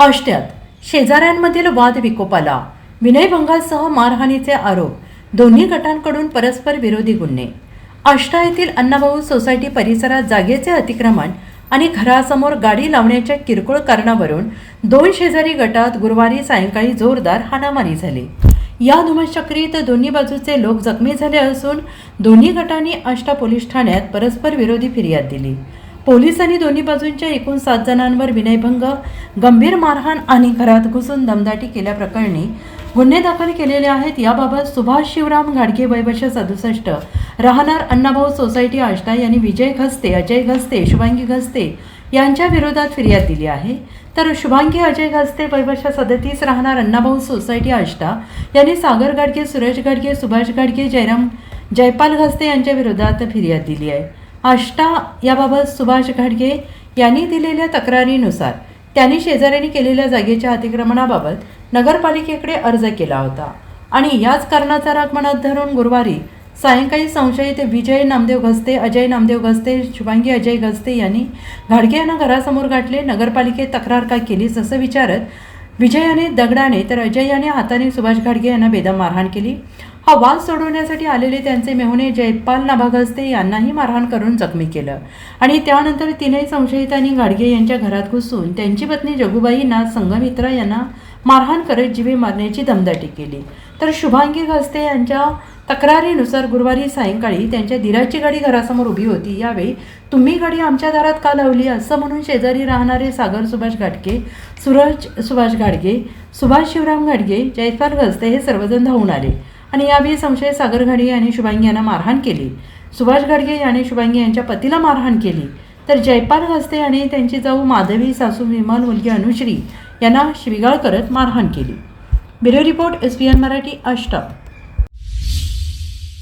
आष्ट्यात शेजाऱ्यांमधील वाद विकोपाला, विनयभंगासह मारहाणीचे आरोप, दोन्ही गटांकडून परस्पर विरोधी गुन्हे. आष्टा येथील अण्णाभाऊ सोसायटी परिसरात जागेचे अतिक्रमण आणि घरासमोर गाडी लावण्याच्या किरकोळ कारणावरून दोन शेजारी गटात गुरुवारी सायंकाळी जोरदार हाणामारी झाली. या धुमश्चक्रीत दोन्ही बाजूचे लोक जखमी झाले असून दोन्ही गटांनी आष्टा पोलीस ठाण्यात परस्पर विरोधी फिर्याद दिली. पोलिसांनी दोन्ही बाजूंच्या एकूण 7 जणांवर विनयभंग, गंभीर मारहाण आणि घरात घुसून दमदाटी केल्याप्रकरणी गुन्हे दाखल केलेले आहेत. याबाबत सुभाष शिवराम घाडगे वय वर्ष 67 राहणार अण्णाभाऊ सोसायटी आष्टा यांनी विजय घस्ते, अजय घस्ते, शुभांगी घस्ते यांच्या विरोधात फिर्याद दिली आहे. तर शुभांगी अजय घस्ते वय वर्ष 37 राहणार अण्णाभाऊ सोसायटी आष्टा यांनी सागर घाडगे, सुरेश घाडगे, सुभाष घाडगे, जयपाल घस्ते यांच्या विरोधात फिर्याद दिली आहे. आष्टा याबाबत सुभाष घाडगे यांनी दिलेल्या तक्रारीनुसार त्यांनी शेजाऱ्यांनी केलेल्या जागेच्या अतिक्रमणाबाबत नगरपालिकेकडे अर्ज केला होता आणि याच कारणाचा राग मनात धरून गुरुवारी सायंकाळी संशयित विजय नामदेव घस्ते, अजय नामदेव घस्ते, शुभांगी अजय घस्ते यांनी घाडगे यांना घरासमोर गाठले. नगरपालिकेत तक्रार का केलीस असं विचारत विजयाने दगडाने तर अजय याने हाताने सुभाष घाडगे यांना बेदम मारहाण केली. हा वाद सोडवण्यासाठी आलेले त्यांचे मेहुणे जयपाल नाभा घस्ते यांनाही मारहाण करून जखमी केलं आणि त्यानंतर तीनही संशयितांनी घाडगे यांच्या घरात घुसून त्यांची पत्नी जगुबाई नाथ संघमित्रा यांना मारहाण करत जीवे मारण्याची दमदाटी केली. तर शुभांगी घस्ते यांच्या तक्रारीनुसार गुरुवारी सायंकाळी त्यांच्या दिराची गाडी घरासमोर उभी होती. यावेळी तुम्ही गाडी आमच्या दारात का लावली असं म्हणून शेजारी राहणारे सागर सुभाष घाडगे, सूरज सुभाष घाडगे, सुभाष शिवराम घाडगे, जयपाल घस्ते हे सर्वजण धावून आले आणि यावेळी संशय सागर घाडगे आणि शुभांगी यांना मारहाण केली. सुभाष घाडगे याने शुभांगी यांच्या पतीला मारहाण केली. तर जयपाल घस्ते याने त्यांची जाऊ माधवी, सासू विमल, मुलगी अनुश्री यांना शिवीगाळ करत मारहाण केली. Bureau report, SBN Marathi, Ashta.